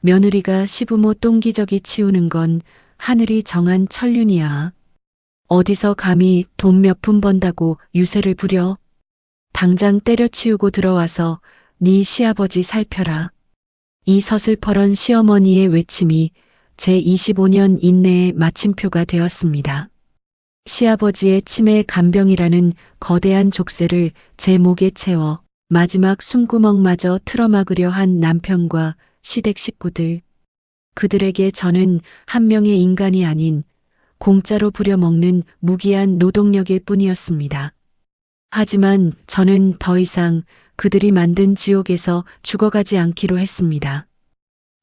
며느리가 시부모 똥기저귀 치우는 건 하늘이 정한 천륜이야. 어디서 감히 돈 몇 푼 번다고 유세를 부려? 당장 때려치우고 들어와서 네 시아버지 살펴라. 이 서슬퍼런 시어머니의 외침이 제 25년 인내의 마침표가 되었습니다. 시아버지의 치매 간병이라는 거대한 족쇄를 제 목에 채워 마지막 숨구멍마저 틀어막으려 한 남편과 시댁 식구들. 그들에게 저는 한 명의 인간이 아닌 공짜로 부려먹는 무기한 노동력일 뿐이었습니다. 하지만 저는 더 이상 그들이 만든 지옥에서 죽어가지 않기로 했습니다.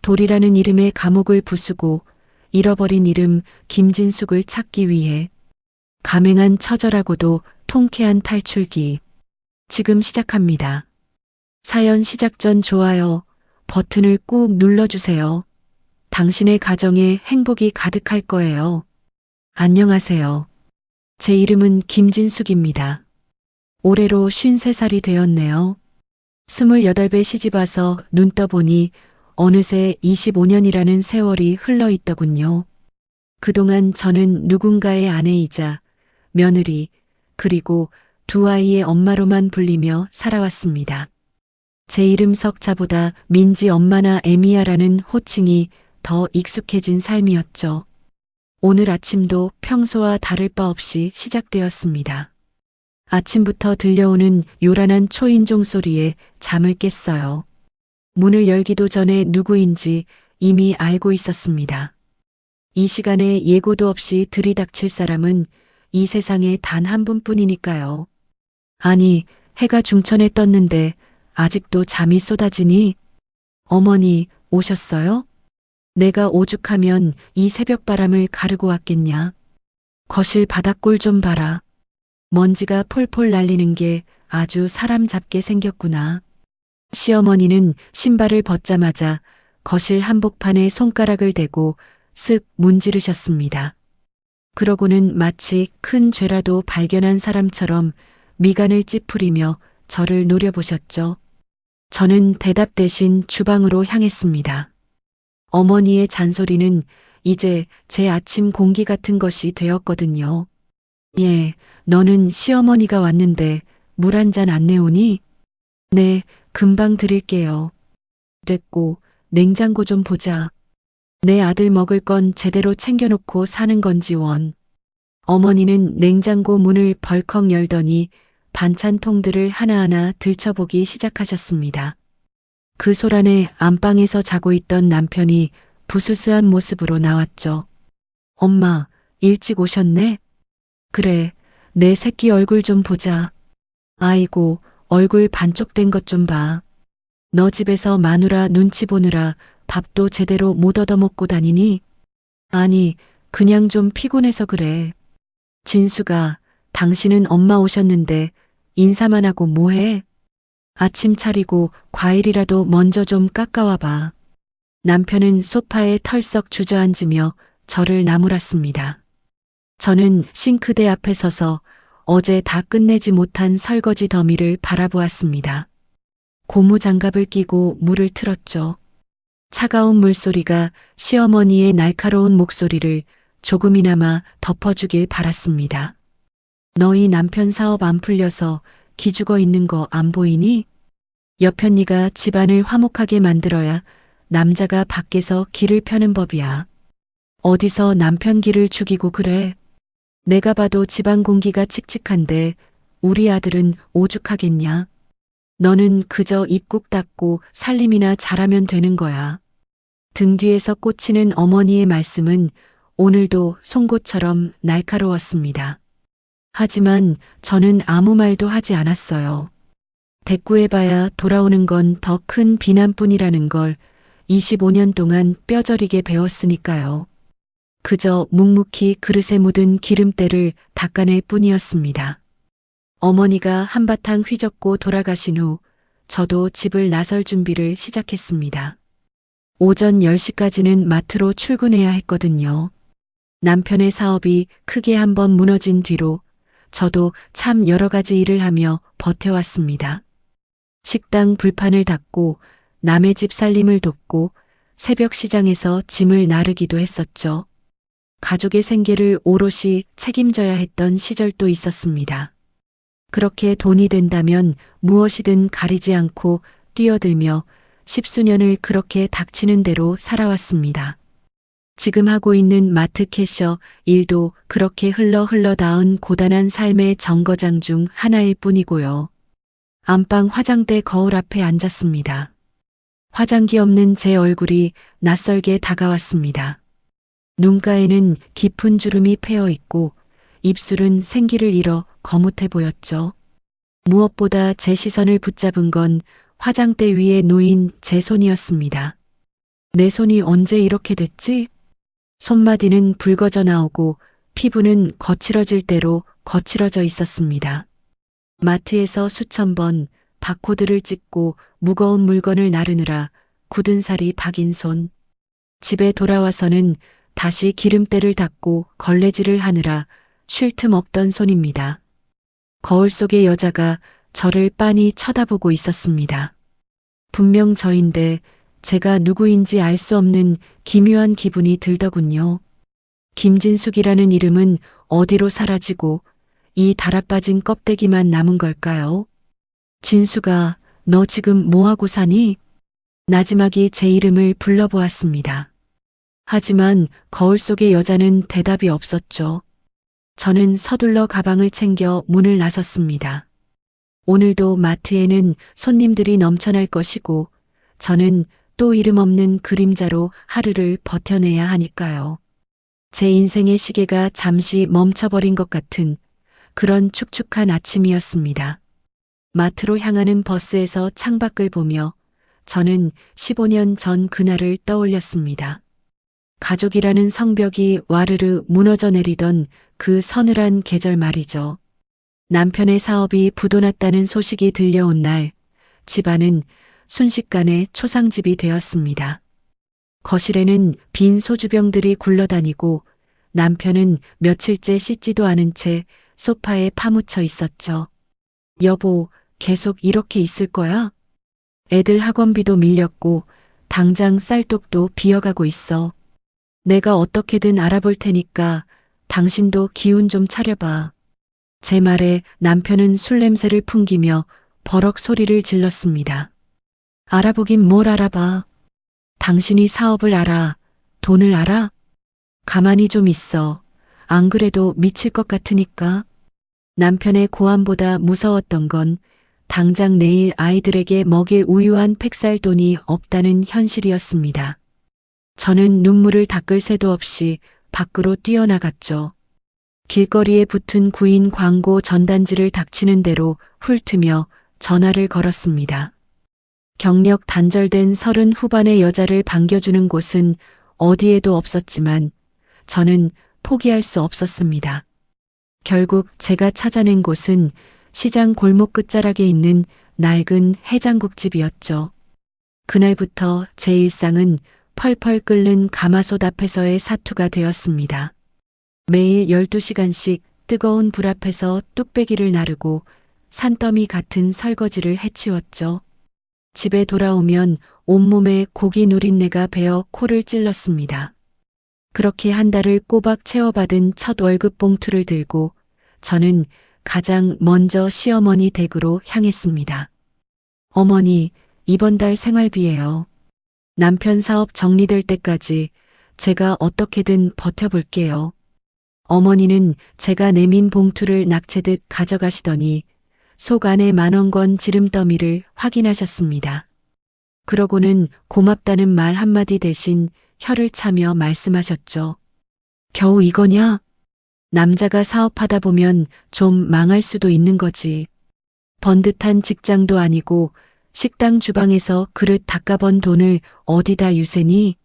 돌이라는 이름의 감옥을 부수고 잃어버린 이름 김진숙을 찾기 위해 감행한 처절하고도 통쾌한 탈출기. 지금 시작합니다. 사연 시작 전 좋아요 버튼을 꾹 눌러주세요. 당신의 가정에 행복이 가득할 거예요. 안녕하세요. 제 이름은 김진숙입니다. 올해로 53살이 되었네요. 28배 시집와서 눈 떠보니 어느새 25년이라는 세월이 흘러 있더군요. 그동안 저는 누군가의 아내이자 며느리 그리고 두 아이의 엄마로만 불리며 살아왔습니다. 제 이름 석자보다 민지 엄마나 에미야라는 호칭이 더 익숙해진 삶이었죠. 오늘 아침도 평소와 다를 바 없이 시작되었습니다. 아침부터 들려오는 요란한 초인종 소리에 잠을 깼어요. 문을 열기도 전에 누구인지 이미 알고 있었습니다. 이 시간에 예고도 없이 들이닥칠 사람은 이 세상에 단 한 분뿐이니까요. 아니, 해가 중천에 떴는데 아직도 잠이 쏟아지니? 어머니, 오셨어요? 내가 오죽하면 이 새벽바람을 가르고 왔겠냐. 거실 바닥골 좀 봐라. 먼지가 폴폴 날리는 게 아주 사람 잡게 생겼구나. 시어머니는 신발을 벗자마자 거실 한복판에 손가락을 대고 슥 문지르셨습니다. 그러고는 마치 큰 죄라도 발견한 사람처럼 미간을 찌푸리며 저를 노려보셨죠. 저는 대답 대신 주방으로 향했습니다. 어머니의 잔소리는 이제 제 아침 공기 같은 것이 되었거든요. 예, 너는 시어머니가 왔는데 물 한 잔 안 내오니? 네, 금방 드릴게요. 됐고, 냉장고 좀 보자. 내 아들 먹을 건 제대로 챙겨놓고 사는 건지 원. 어머니는 냉장고 문을 벌컥 열더니 반찬통들을 하나하나 들춰보기 시작하셨습니다. 그 소란에 안방에서 자고 있던 남편이 부스스한 모습으로 나왔죠. 엄마, 일찍 오셨네? 그래, 내 새끼 얼굴 좀 보자. 아이고, 얼굴 반쪽된 것 좀 봐. 너 집에서 마누라 눈치 보느라 밥도 제대로 못 얻어먹고 다니니? 아니, 그냥 좀 피곤해서 그래. 진수가, 당신은 엄마 오셨는데 인사만 하고 뭐해? 아침 차리고 과일이라도 먼저 좀 깎아와봐. 남편은 소파에 털썩 주저앉으며 저를 나무랐습니다. 저는 싱크대 앞에 서서 어제 다 끝내지 못한 설거지 더미를 바라보았습니다. 고무장갑을 끼고 물을 틀었죠. 차가운 물소리가 시어머니의 날카로운 목소리를 조금이나마 덮어주길 바랐습니다. 너희 남편 사업 안 풀려서 기죽어 있는 거 안 보이니? 여편니가 집안을 화목하게 만들어야 남자가 밖에서 길을 펴는 법이야. 어디서 남편 길을 죽이고 그래? 내가 봐도 집안 공기가 칙칙한데 우리 아들은 오죽하겠냐? 너는 그저 입국 닫고 살림이나 잘하면 되는 거야. 등 뒤에서 꽂히는 어머니의 말씀은 오늘도 송곳처럼 날카로웠습니다. 하지만 저는 아무 말도 하지 않았어요. 대꾸해봐야 돌아오는 건 더 큰 비난뿐이라는 걸 25년 동안 뼈저리게 배웠으니까요. 그저 묵묵히 그릇에 묻은 기름때를 닦아낼 뿐이었습니다. 어머니가 한바탕 휘젓고 돌아가신 후 저도 집을 나설 준비를 시작했습니다. 오전 10시까지는 마트로 출근해야 했거든요. 남편의 사업이 크게 한번 무너진 뒤로 저도 참 여러 가지 일을 하며 버텨왔습니다. 식당 불판을 닦고 남의 집 살림을 돕고 새벽 시장에서 짐을 나르기도 했었죠. 가족의 생계를 오롯이 책임져야 했던 시절도 있었습니다. 그렇게 돈이 된다면 무엇이든 가리지 않고 뛰어들며 십수년을 그렇게 닥치는 대로 살아왔습니다. 지금 하고 있는 마트 캐셔 일도 그렇게 흘러 닿은 고단한 삶의 정거장 중 하나일 뿐이고요. 안방 화장대 거울 앞에 앉았습니다. 화장기 없는 제 얼굴이 낯설게 다가왔습니다. 눈가에는 깊은 주름이 패어 있고 입술은 생기를 잃어 거뭇해 보였죠. 무엇보다 제 시선을 붙잡은 건 화장대 위에 놓인 제 손이었습니다. 내 손이 언제 이렇게 됐지? 손마디는 붉어져 나오고 피부는 거칠어질 대로 거칠어져 있었습니다. 마트에서 수천 번 바코드를 찍고 무거운 물건을 나르느라 굳은 살이 박인 손. 집에 돌아와서는 다시 기름때를 닦고 걸레질을 하느라 쉴 틈 없던 손입니다. 거울 속의 여자가 저를 빤히 쳐다보고 있었습니다. 분명 저인데 제가 누구인지 알 수 없는 기묘한 기분이 들더군요. 김진숙이라는 이름은 어디로 사라지고 이 달아빠진 껍데기만 남은 걸까요? 진숙아, 너 지금 뭐하고 사니? 나지막이 제 이름을 불러보았습니다. 하지만 거울 속의 여자는 대답이 없었죠. 저는 서둘러 가방을 챙겨 문을 나섰습니다. 오늘도 마트에는 손님들이 넘쳐날 것이고 저는 또 이름 없는 그림자로 하루를 버텨내야 하니까요. 제 인생의 시계가 잠시 멈춰버린 것 같은 그런 축축한 아침이었습니다. 마트로 향하는 버스에서 창밖을 보며 저는 15년 전 그날을 떠올렸습니다. 가족이라는 성벽이 와르르 무너져 내리던 그 서늘한 계절 말이죠. 남편의 사업이 부도났다는 소식이 들려온 날, 집안은 순식간에 초상집이 되었습니다. 거실에는 빈 소주병들이 굴러다니고 남편은 며칠째 씻지도 않은 채 소파에 파묻혀 있었죠. 여보, 계속 이렇게 있을 거야? 애들 학원비도 밀렸고 당장 쌀독도 비어가고 있어. 내가 어떻게든 알아볼 테니까 당신도 기운 좀 차려봐. 제 말에 남편은 술 냄새를 풍기며 버럭 소리를 질렀습니다. 알아보긴 뭘 알아봐. 당신이 사업을 알아. 돈을 알아? 가만히 좀 있어. 안 그래도 미칠 것 같으니까. 남편의 고함보다 무서웠던 건 당장 내일 아이들에게 먹일 우유한 팩살 돈이 없다는 현실이었습니다. 저는 눈물을 닦을 새도 없이 밖으로 뛰어나갔죠. 길거리에 붙은 구인 광고 전단지를 닥치는 대로 훑으며 전화를 걸었습니다. 경력 단절된 30 후반의 여자를 반겨주는 곳은 어디에도 없었지만 저는 포기할 수 없었습니다. 결국 제가 찾아낸 곳은 시장 골목 끝자락에 있는 낡은 해장국집이었죠. 그날부터 제 일상은 펄펄 끓는 가마솥 앞에서의 사투가 되었습니다. 매일 12시간씩 뜨거운 불 앞에서 뚝배기를 나르고 산더미 같은 설거지를 해치웠죠. 집에 돌아오면 온몸에 고기 누린내가 배어 코를 찔렀습니다. 그렇게 한 달을 꼬박 채워받은 첫 월급 봉투를 들고 저는 가장 먼저 시어머니 댁으로 향했습니다. 어머니, 이번 달 생활비예요. 남편 사업 정리될 때까지 제가 어떻게든 버텨볼게요. 어머니는 제가 내민 봉투를 낙채듯 가져가시더니 속 안에 10,000원 지름더미를 확인하셨습니다. 그러고는 고맙다는 말 한마디 대신 혀를 차며 말씀하셨죠. 겨우 이거냐? 남자가 사업하다 보면 좀 망할 수도 있는 거지. 번듯한 직장도 아니고 식당 주방에서 그릇 닦아번 돈을 어디다 유세니?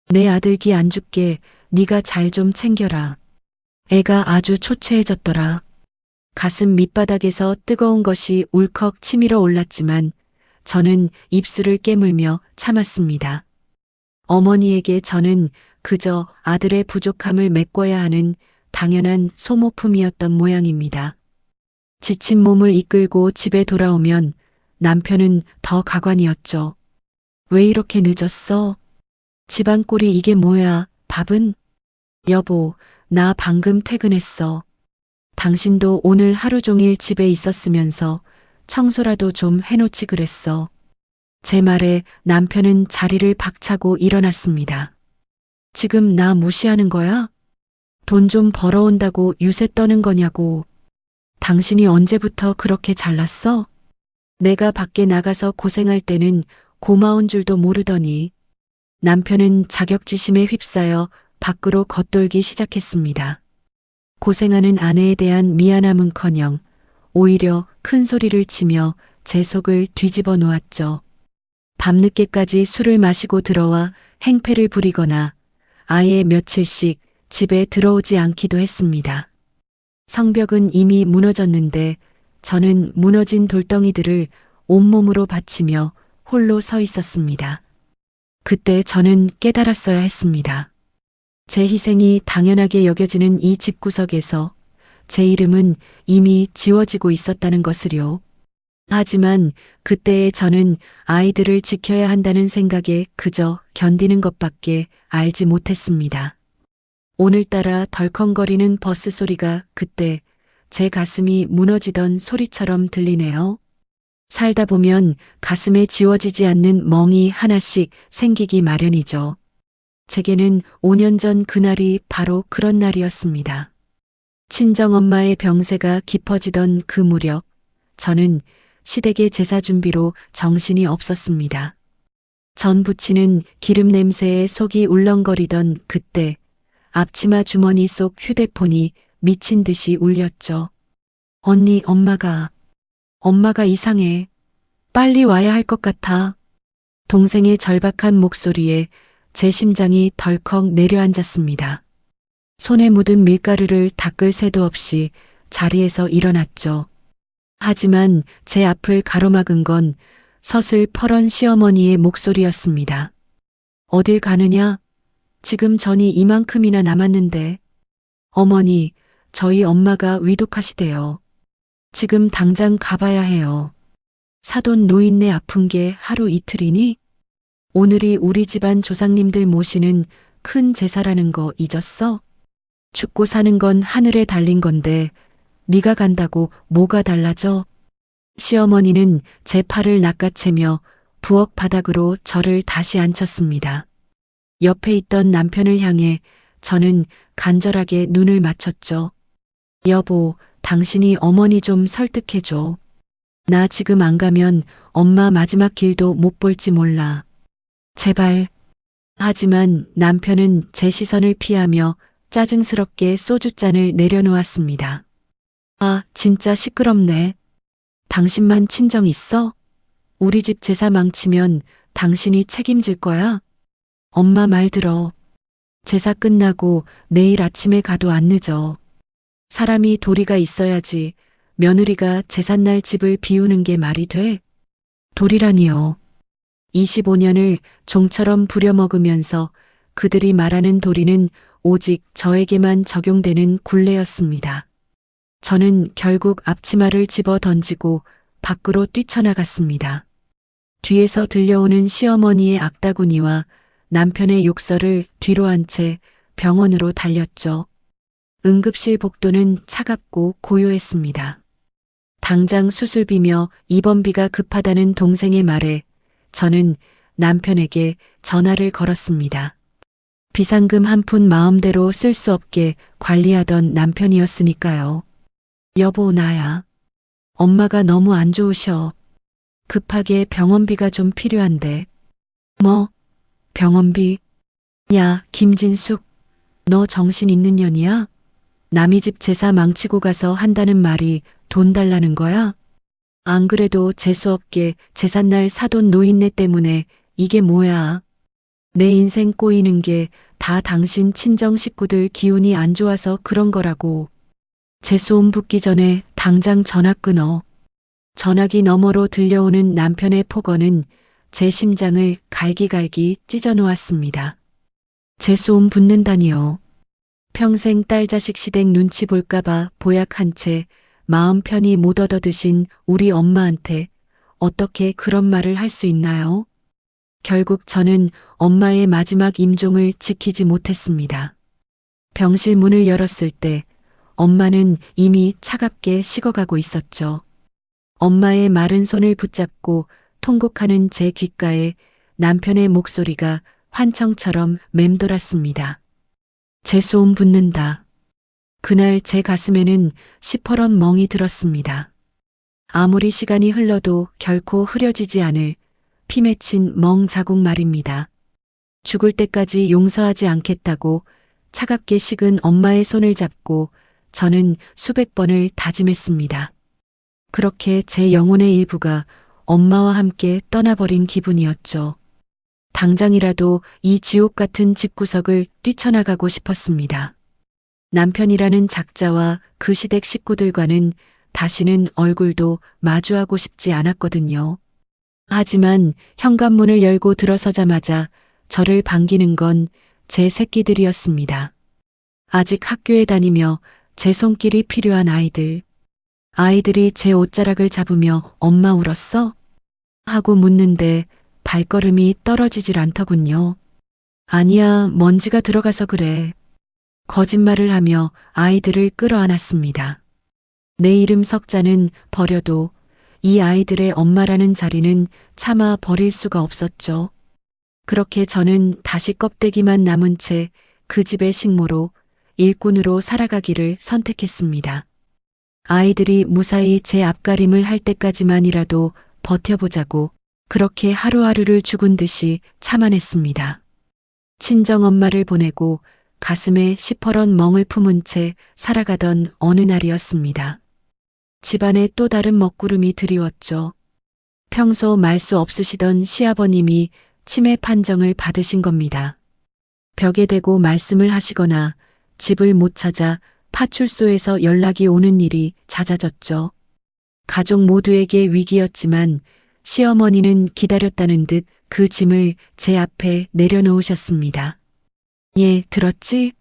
내 아들 기 안 줄게. 네가 잘 좀 챙겨라. 애가 아주 초췌해졌더라. 가슴 밑바닥에서 뜨거운 것이 울컥 치밀어 올랐지만 저는 입술을 깨물며 참았습니다. 어머니에게 저는 그저 아들의 부족함을 메꿔야 하는 당연한 소모품이었던 모양입니다. 지친 몸을 이끌고 집에 돌아오면 남편은 더 가관이었죠. 왜 이렇게 늦었어? 집안 꼴이 이게 뭐야? 밥은? 여보, 나 방금 퇴근했어. 당신도 오늘 하루 종일 집에 있었으면서 청소라도 좀 해놓지 그랬어. 제 말에 남편은 자리를 박차고 일어났습니다. 지금 나 무시하는 거야? 돈 좀 벌어온다고 유세 떠는 거냐고. 당신이 언제부터 그렇게 잘났어? 내가 밖에 나가서 고생할 때는 고마운 줄도 모르더니. 남편은 자격지심에 휩싸여 밖으로 겉돌기 시작했습니다. 고생하는 아내에 대한 미안함은커녕 오히려 큰 소리를 치며 제 속을 뒤집어 놓았죠. 밤늦게까지 술을 마시고 들어와 행패를 부리거나 아예 며칠씩 집에 들어오지 않기도 했습니다. 성벽은 이미 무너졌는데 저는 무너진 돌덩이들을 온몸으로 받치며 홀로 서 있었습니다. 그때 저는 깨달았어야 했습니다. 제 희생이 당연하게 여겨지는 이 집구석에서 제 이름은 이미 지워지고 있었다는 것을요. 하지만 그때의 저는 아이들을 지켜야 한다는 생각에 그저 견디는 것밖에 알지 못했습니다. 오늘따라 덜컹거리는 버스 소리가 그때 제 가슴이 무너지던 소리처럼 들리네요. 살다 보면 가슴에 지워지지 않는 멍이 하나씩 생기기 마련이죠. 제게는 5년 전 그날이 바로 그런 날이었습니다. 친정엄마의 병세가 깊어지던 그 무렵, 저는 시댁의 제사 준비로 정신이 없었습니다. 전 부치는 기름 냄새에 속이 울렁거리던 그때 앞치마 주머니 속 휴대폰이 미친 듯이 울렸죠. 언니, 엄마가 이상해. 빨리 와야 할 것 같아. 동생의 절박한 목소리에 제 심장이 덜컥 내려앉았습니다. 손에 묻은 밀가루를 닦을 새도 없이 자리에서 일어났죠. 하지만 제 앞을 가로막은 건 서슬퍼런 시어머니의 목소리였습니다. 어딜 가느냐? 지금 전이 이만큼이나 남았는데. 어머니, 저희 엄마가 위독하시대요. 지금 당장 가봐야 해요. 사돈 노인네 아픈 게 하루 이틀이니? 오늘이 우리 집안 조상님들 모시는 큰 제사라는 거 잊었어? 죽고 사는 건 하늘에 달린 건데 네가 간다고 뭐가 달라져? 시어머니는 제 팔을 낚아채며 부엌 바닥으로 저를 다시 앉혔습니다. 옆에 있던 남편을 향해 저는 간절하게 눈을 맞췄죠. 여보, 당신이 어머니 좀 설득해줘. 나 지금 안 가면 엄마 마지막 길도 못 볼지 몰라. 제발. 하지만 남편은 제 시선을 피하며 짜증스럽게 소주잔을 내려놓았습니다. 아, 진짜 시끄럽네. 당신만 친정 있어? 우리 집 제사 망치면 당신이 책임질 거야? 엄마 말 들어. 제사 끝나고 내일 아침에 가도 안 늦어. 사람이 도리가 있어야지 며느리가 제삿날 집을 비우는 게 말이 돼? 도리라니요. 25년을 종처럼 부려먹으면서 그들이 말하는 도리는 오직 저에게만 적용되는 굴레였습니다. 저는 결국 앞치마를 집어 던지고 밖으로 뛰쳐나갔습니다. 뒤에서 들려오는 시어머니의 악다구니와 남편의 욕설을 뒤로 한 채 병원으로 달렸죠. 응급실 복도는 차갑고 고요했습니다. 당장 수술비며 입원비가 급하다는 동생의 말에 저는 남편에게 전화를 걸었습니다. 비상금 한 푼 마음대로 쓸 수 없게 관리하던 남편이었으니까요. 여보, 나야. 엄마가 너무 안 좋으셔. 급하게 병원비가 좀 필요한데. 뭐? 병원비? 야, 김진숙. 너 정신 있는 년이야? 남의 집 제사 망치고 가서 한다는 말이 돈 달라는 거야? 안 그래도 재수없게 제삿날 사돈 노인네 때문에 이게 뭐야? 내 인생 꼬이는 게 다 당신 친정 식구들 기운이 안 좋아서 그런 거라고. 재수옴 붙기 전에 당장 전화 끊어. 전화기 너머로 들려오는 남편의 폭언은 제 심장을 갈기갈기 찢어 놓았습니다. 재수옴 붙는다니요. 평생 딸 자식 시댁 눈치 볼까봐 보약 한 채 마음 편히 못 얻어 드신 우리 엄마한테 어떻게 그런 말을 할 수 있나요? 결국 저는 엄마의 마지막 임종을 지키지 못했습니다. 병실 문을 열었을 때 엄마는 이미 차갑게 식어가고 있었죠. 엄마의 마른 손을 붙잡고 통곡하는 제 귓가에 남편의 목소리가 환청처럼 맴돌았습니다. 제 소음 붙는다. 그날 제 가슴에는 시퍼런 멍이 들었습니다. 아무리 시간이 흘러도 결코 흐려지지 않을 피 맺힌 멍 자국 말입니다. 죽을 때까지 용서하지 않겠다고 차갑게 식은 엄마의 손을 잡고 저는 수백 번을 다짐했습니다. 그렇게 제 영혼의 일부가 엄마와 함께 떠나버린 기분이었죠. 당장이라도 이 지옥 같은 집구석을 뛰쳐나가고 싶었습니다. 남편이라는 작자와 그 시댁 식구들과는 다시는 얼굴도 마주하고 싶지 않았거든요. 하지만 현관문을 열고 들어서자마자 저를 반기는 건 제 새끼들이었습니다. 아직 학교에 다니며 제 손길이 필요한 아이들. 아이들이 제 옷자락을 잡으며 엄마 울었어? 하고 묻는데 발걸음이 떨어지질 않더군요. 아니야, 먼지가 들어가서 그래. 거짓말을 하며 아이들을 끌어안았습니다. 내 이름 석자는 버려도 이 아이들의 엄마라는 자리는 차마 버릴 수가 없었죠. 그렇게 저는 다시 껍데기만 남은 채 그 집의 식모로 일꾼으로 살아가기를 선택했습니다. 아이들이 무사히 제 앞가림을 할 때까지만이라도 버텨보자고 그렇게 하루하루를 죽은 듯이 참아냈습니다. 친정엄마를 보내고 가슴에 시퍼런 멍을 품은 채 살아가던 어느 날이었습니다. 집안에 또 다른 먹구름이 드리웠죠. 평소 말 수 없으시던 시아버님이 치매 판정을 받으신 겁니다. 벽에 대고 말씀을 하시거나 집을 못 찾아 파출소에서 연락이 오는 일이 잦아졌죠. 가족 모두에게 위기였지만 시어머니는 기다렸다는 듯 그 짐을 제 앞에 내려놓으셨습니다. 예, 들었지?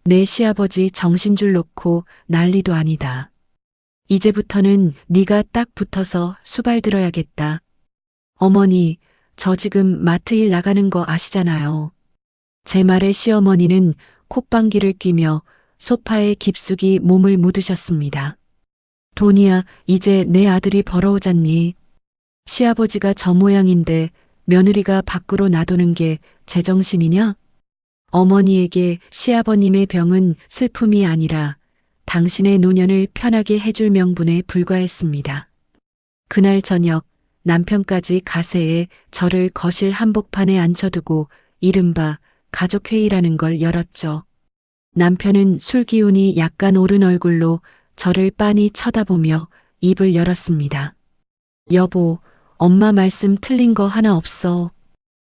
내 시아버지 정신줄 놓고 난리도 아니다. 이제부터는 네가 딱 붙어서 수발 들어야겠다. 어머니, 저 지금 마트 일 나가는 거 아시잖아요. 제 말에 시어머니는 콧방귀를 뀌며 소파에 깊숙이 몸을 묻으셨습니다. 돈이야, 이제 내 아들이 벌어오잖니. 시아버지가 저 모양인데 며느리가 밖으로 나도는 게 제정신이냐? 어머니에게 시아버님의 병은 슬픔이 아니라 당신의 노년을 편하게 해줄 명분에 불과했습니다. 그날 저녁 남편까지 가세에 저를 거실 한복판에 앉혀두고 이른바 가족회의라는 걸 열었죠. 남편은 술 기운이 약간 오른 얼굴로 저를 빤히 쳐다보며 입을 열었습니다. 여보, 엄마 말씀 틀린 거 하나 없어.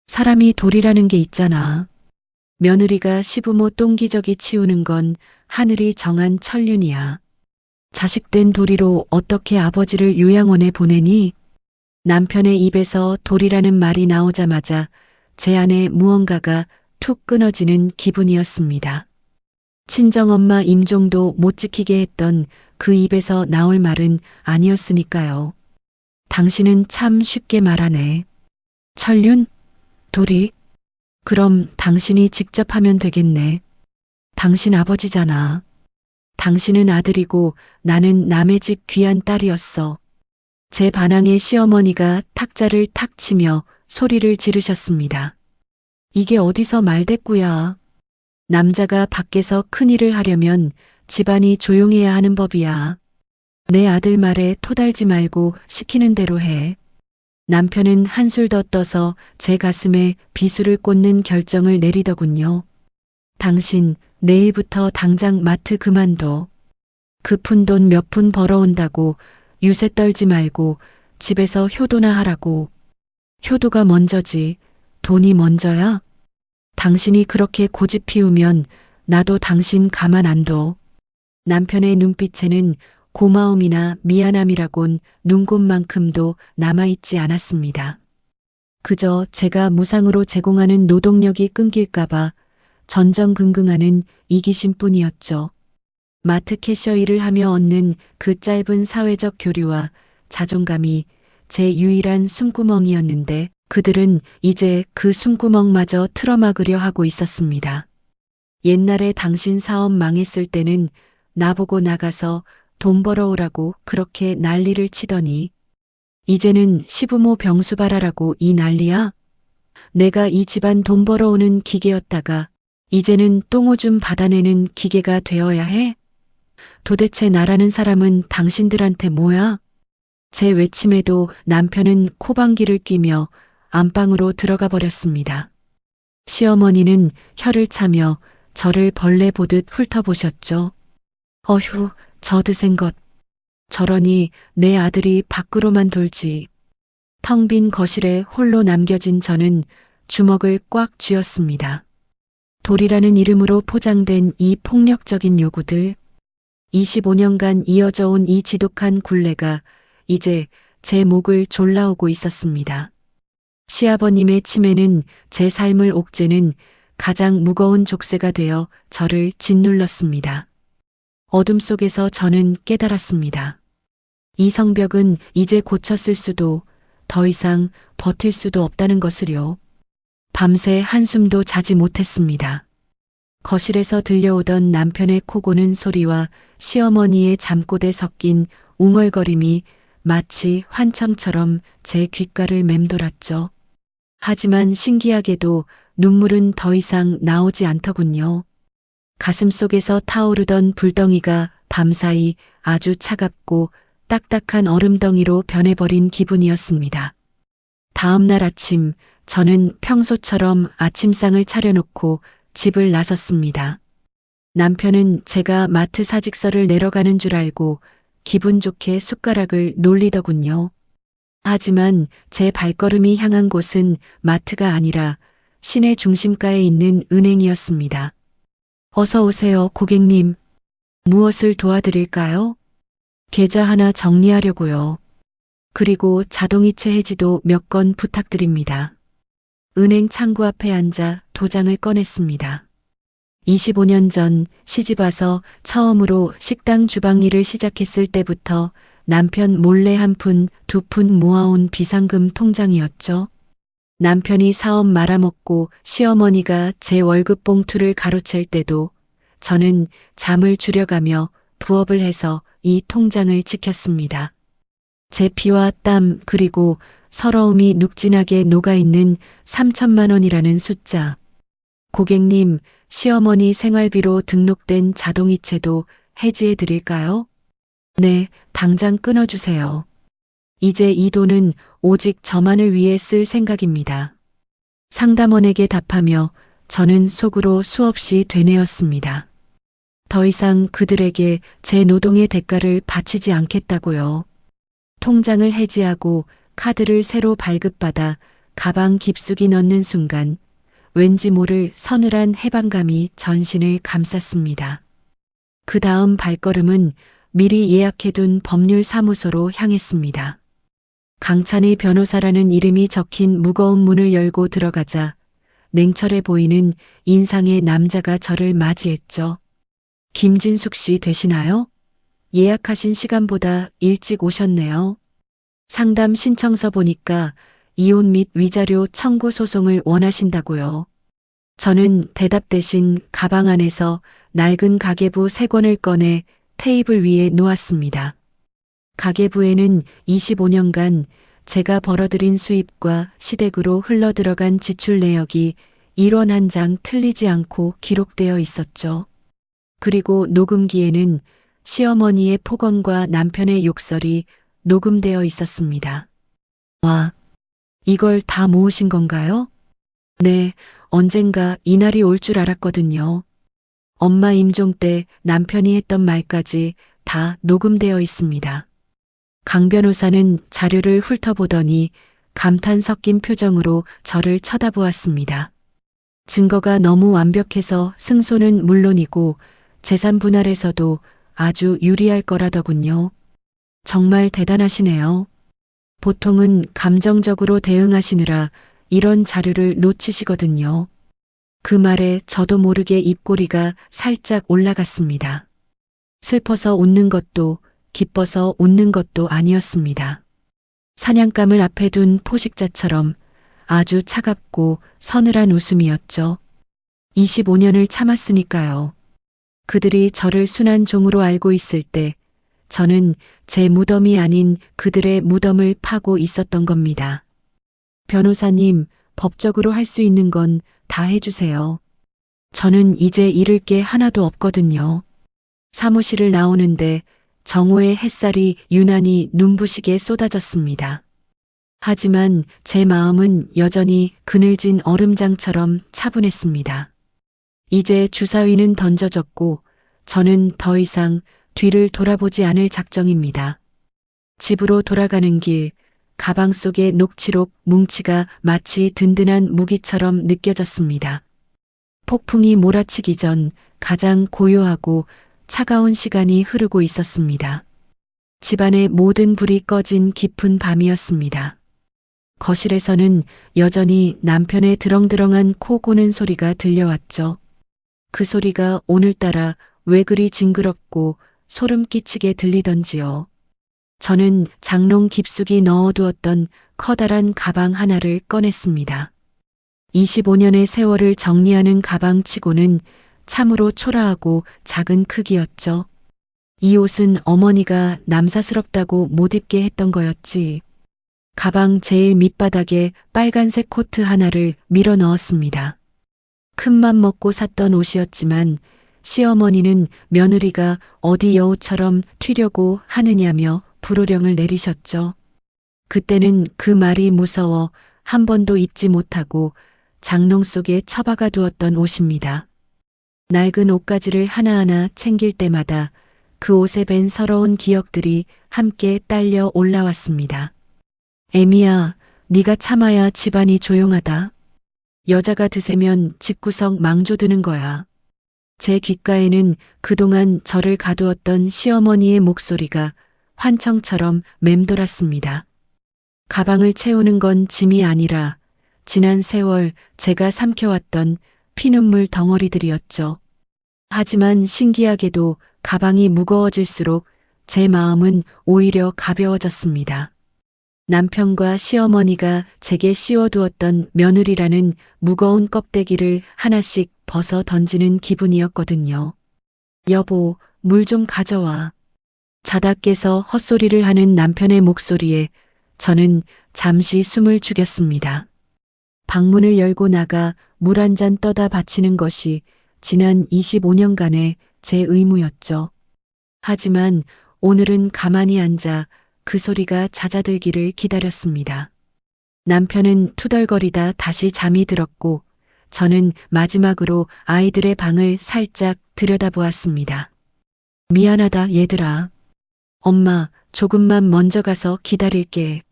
사람이 도리라는 게 있잖아. 며느리가 시부모 똥기저귀 치우는 건 하늘이 정한 천륜이야. 자식된 도리로 어떻게 아버지를 요양원에 보내니? 남편의 입에서 도리라는 말이 나오자마자 제 안에 무언가가 툭 끊어지는 기분이었습니다. 친정엄마 임종도 못 지키게 했던 그 입에서 나올 말은 아니었으니까요. 당신은 참 쉽게 말하네. 천륜? 도리? 그럼 당신이 직접 하면 되겠네. 당신 아버지잖아. 당신은 아들이고 나는 남의 집 귀한 딸이었어. 제 반항에 시어머니가 탁자를 탁 치며 소리를 지르셨습니다. 이게 어디서 말대꾸야. 남자가 밖에서 큰일을 하려면 집안이 조용해야 하는 법이야. 내 아들 말에 토달지 말고 시키는 대로 해. 남편은 한술 더 떠서 제 가슴에 비수를 꽂는 결정을 내리더군요. 당신 내일부터 당장 마트 그만둬. 그 푼 돈 몇 푼 벌어온다고 유세 떨지 말고 집에서 효도나 하라고. 효도가 먼저지 돈이 먼저야? 당신이 그렇게 고집 피우면 나도 당신 가만 안 둬. 남편의 눈빛에는 고마움이나 미안함이라곤 눈곱만큼도 남아있지 않았습니다. 그저 제가 무상으로 제공하는 노동력이 끊길까봐 전전긍긍하는 이기심뿐이었죠. 마트 캐셔 일을 하며 얻는 그 짧은 사회적 교류와 자존감이 제 유일한 숨구멍이었는데 그들은 이제 그 숨구멍마저 틀어막으려 하고 있었습니다. 옛날에 당신 사업 망했을 때는 나보고 나가서 돈 벌어오라고 그렇게 난리를 치더니 이제는 시부모 병수발하라고 이 난리야? 내가 이 집안 돈 벌어오는 기계였다가 이제는 똥오줌 받아내는 기계가 되어야 해? 도대체 나라는 사람은 당신들한테 뭐야? 제 외침에도 남편은 코방귀를 뀌며 안방으로 들어가 버렸습니다. 시어머니는 혀를 차며 저를 벌레 보듯 훑어보셨죠. 어휴, 저 드센 것. 저러니 내 아들이 밖으로만 돌지. 텅 빈 거실에 홀로 남겨진 저는 주먹을 꽉 쥐었습니다. 돌이라는 이름으로 포장된 이 폭력적인 요구들. 25년간 이어져 온 이 지독한 굴레가 이제 제 목을 졸라오고 있었습니다. 시아버님의 치매는 제 삶을 옥죄는 가장 무거운 족쇄가 되어 저를 짓눌렀습니다. 어둠 속에서 저는 깨달았습니다. 이 성벽은 이제 고쳤을 수도 더 이상 버틸 수도 없다는 것을요. 밤새 한숨도 자지 못했습니다. 거실에서 들려오던 남편의 코 고는 소리와 시어머니의 잠꼬대 섞인 웅얼거림이 마치 환청처럼 제 귓가를 맴돌았죠. 하지만 신기하게도 눈물은 더 이상 나오지 않더군요. 가슴 속에서 타오르던 불덩이가 밤사이 아주 차갑고 딱딱한 얼음덩이로 변해버린 기분이었습니다. 다음 날 아침 저는 평소처럼 아침상을 차려놓고 집을 나섰습니다. 남편은 제가 마트 사직서를 내려가는 줄 알고 기분 좋게 숟가락을 놀리더군요. 하지만 제 발걸음이 향한 곳은 마트가 아니라 시내 중심가에 있는 은행이었습니다. 어서 오세요, 고객님. 무엇을 도와드릴까요? 계좌 하나 정리하려고요. 그리고 자동이체 해지도 몇 건 부탁드립니다. 은행 창구 앞에 앉아 도장을 꺼냈습니다. 25년 전 시집 와서 처음으로 식당 주방 일을 시작했을 때부터 남편 몰래 한 푼, 두 푼 모아온 비상금 통장이었죠. 남편이 사업 말아먹고 시어머니가 제 월급 봉투를 가로챌 때도 저는 잠을 줄여가며 부업을 해서 이 통장을 지켰습니다. 제 피와 땀 그리고 서러움이 눅진하게 녹아있는 3천만 원이라는 숫자. 고객님, 시어머니 생활비로 등록된 자동이체도 해지해 드릴까요? 네, 당장 끊어주세요. 이제 이 돈은 오직 저만을 위해 쓸 생각입니다. 상담원에게 답하며 저는 속으로 수없이 되뇌었습니다. 더 이상 그들에게 제 노동의 대가를 바치지 않겠다고요. 통장을 해지하고 카드를 새로 발급받아 가방 깊숙이 넣는 순간 왠지 모를 서늘한 해방감이 전신을 감쌌습니다. 그 다음 발걸음은 미리 예약해둔 법률사무소로 향했습니다. 강찬희 변호사라는 이름이 적힌 무거운 문을 열고 들어가자 냉철해 보이는 인상의 남자가 저를 맞이했죠. 김진숙 씨 되시나요? 예약하신 시간보다 일찍 오셨네요. 상담 신청서 보니까 이혼 및 위자료 청구 소송을 원하신다고요. 저는 대답 대신 가방 안에서 낡은 가계부 3권을 꺼내 테이블 위에 놓았습니다. 가계부에는 25년간 제가 벌어들인 수입과 시댁으로 흘러들어간 지출 내역이 1원 한 장 틀리지 않고 기록되어 있었죠. 그리고 녹음기에는 시어머니의 폭언과 남편의 욕설이 녹음되어 있었습니다. 와, 이걸 다 모으신 건가요? 네, 언젠가 이날이 올 줄 알았거든요. 엄마 임종 때 남편이 했던 말까지 다 녹음되어 있습니다. 강 변호사는 자료를 훑어보더니 감탄 섞인 표정으로 저를 쳐다보았습니다. 증거가 너무 완벽해서 승소는 물론이고 재산 분할에서도 아주 유리할 거라더군요. 정말 대단하시네요. 보통은 감정적으로 대응하시느라 이런 자료를 놓치시거든요. 그 말에 저도 모르게 입꼬리가 살짝 올라갔습니다. 슬퍼서 웃는 것도 기뻐서 웃는 것도 아니었습니다. 사냥감을 앞에 둔 포식자처럼 아주 차갑고 서늘한 웃음이었죠. 25년을 참았으니까요. 그들이 저를 순한 종으로 알고 있을 때 저는 제 무덤이 아닌 그들의 무덤을 파고 있었던 겁니다. 변호사님, 법적으로 할 수 있는 건 다 해주세요. 저는 이제 잃을 게 하나도 없거든요. 사무실을 나오는데 정오의 햇살이 유난히 눈부시게 쏟아졌습니다. 하지만 제 마음은 여전히 그늘진 얼음장처럼 차분했습니다. 이제 주사위는 던져졌고 저는 더 이상 뒤를 돌아보지 않을 작정입니다. 집으로 돌아가는 길, 가방 속의 녹취록 뭉치가 마치 든든한 무기처럼 느껴졌습니다. 폭풍이 몰아치기 전 가장 고요하고 차가운 시간이 흐르고 있었습니다. 집안의 모든 불이 꺼진 깊은 밤이었습니다. 거실에서는 여전히 남편의 드렁드렁한 코 고는 소리가 들려왔죠. 그 소리가 오늘따라 왜 그리 징그럽고 소름 끼치게 들리던지요. 저는 장롱 깊숙이 넣어두었던 커다란 가방 하나를 꺼냈습니다. 25년의 세월을 정리하는 가방치고는 참으로 초라하고 작은 크기였죠. 이 옷은 어머니가 남사스럽다고 못 입게 했던 거였지. 가방 제일 밑바닥에 빨간색 코트 하나를 밀어 넣었습니다. 큰맘 먹고 샀던 옷이었지만 시어머니는 며느리가 어디 여우처럼 튀려고 하느냐며 불호령을 내리셨죠. 그때는 그 말이 무서워 한 번도 입지 못하고 장롱 속에 처박아 두었던 옷입니다. 낡은 옷가지를 하나하나 챙길 때마다 그 옷에 밴 서러운 기억들이 함께 딸려 올라왔습니다. 애미야, 네가 참아야 집안이 조용하다. 여자가 드세면 집구석 망조드는 거야. 제 귓가에는 그동안 저를 가두었던 시어머니의 목소리가 환청처럼 맴돌았습니다. 가방을 채우는 건 짐이 아니라 지난 세월 제가 삼켜왔던 피눈물 덩어리들이었죠. 하지만 신기하게도 가방이 무거워질수록 제 마음은 오히려 가벼워졌습니다. 남편과 시어머니가 제게 씌워두었던 며느리라는 무거운 껍데기를 하나씩 벗어 던지는 기분이었거든요. 여보, 물 좀 가져와. 자다 깨서 헛소리를 하는 남편의 목소리에 저는 잠시 숨을 죽였습니다. 방문을 열고 나가 물 한 잔 떠다 바치는 것이 지난 25년간의 제 의무였죠. 하지만 오늘은 가만히 앉아 그 소리가 잦아들기를 기다렸습니다. 남편은 투덜거리다 다시 잠이 들었고 저는 마지막으로 아이들의 방을 살짝 들여다보았습니다. 미안하다 얘들아. 엄마, 조금만 먼저 가서 기다릴게.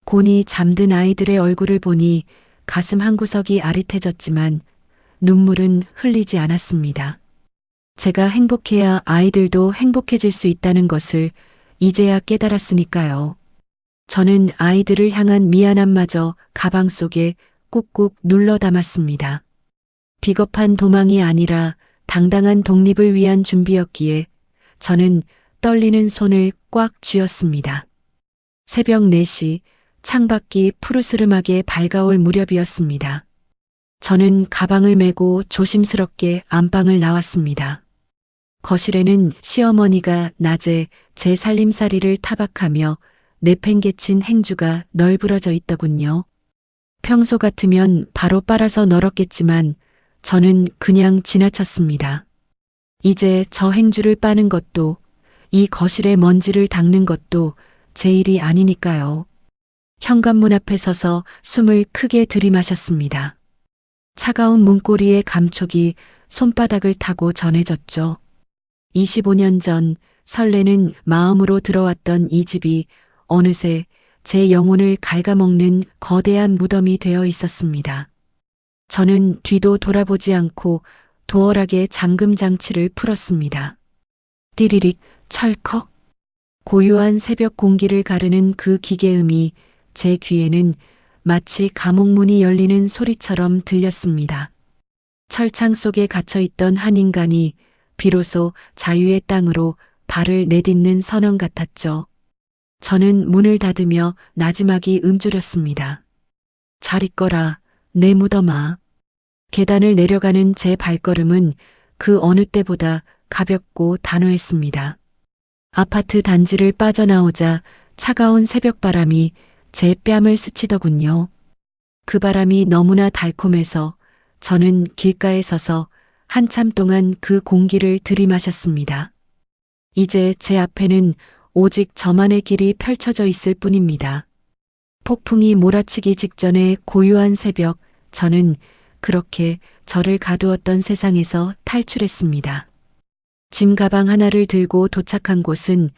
곤히 잠든 아이들의 얼굴을 보니 가슴 한구석이 아릿해졌지만 눈물은 흘리지 않았습니다. 제가 행복해야 아이들도 행복해질 수 있다는 것을 이제야 깨달았으니까요. 저는 아이들을 향한 미안함마저 가방 속에 꾹꾹 눌러 담았습니다. 비겁한 도망이 아니라 당당한 독립을 위한 준비였기에 저는 떨리는 손을 꽉 쥐었습니다. 새벽 4시 창밖이 푸르스름하게 밝아올 무렵이었습니다. 저는 가방을 메고 조심스럽게 안방을 나왔습니다. 거실에는 시어머니가 낮에 제 살림살이를 타박하며 내팽개친 행주가 널브러져 있더군요. 평소 같으면 바로 빨아서 널었겠지만 저는 그냥 지나쳤습니다. 이제 저 행주를 빠는 것도 이 거실의 먼지를 닦는 것도 제 일이 아니니까요. 현관문 앞에 서서 숨을 크게 들이마셨습니다. 차가운 문고리의 감촉이 손바닥을 타고 전해졌죠. 25년 전 설레는 마음으로 들어왔던 이 집이 어느새 제 영혼을 갉아먹는 거대한 무덤이 되어 있었습니다. 저는 뒤도 돌아보지 않고 도어락에 잠금 장치를 풀었습니다. 띠리릭 철컥. 고요한 새벽 공기를 가르는 그 기계음이 제 귀에는 마치 감옥문이 열리는 소리처럼 들렸습니다. 철창 속에 갇혀있던 한 인간이 비로소 자유의 땅으로 발을 내딛는 선언 같았죠. 저는 문을 닫으며 나지막이 움츠렸습니다. 잘 있거라, 내 무덤아. 계단을 내려가는 제 발걸음은 그 어느 때보다 가볍고 단호했습니다. 아파트 단지를 빠져나오자 차가운 새벽바람이 제 뺨을 스치더군요. 그 바람이 너무나 달콤해서 저는 길가에 서서 한참 동안 그 공기를 들이마셨습니다. 이제 제 앞에는 오직 저만의 길이 펼쳐져 있을 뿐입니다. 폭풍이 몰아치기 직전의 고요한 새벽, 저는 그렇게 저를 가두었던 세상에서 탈출했습니다. 짐 가방 하나를 들고 도착한 곳은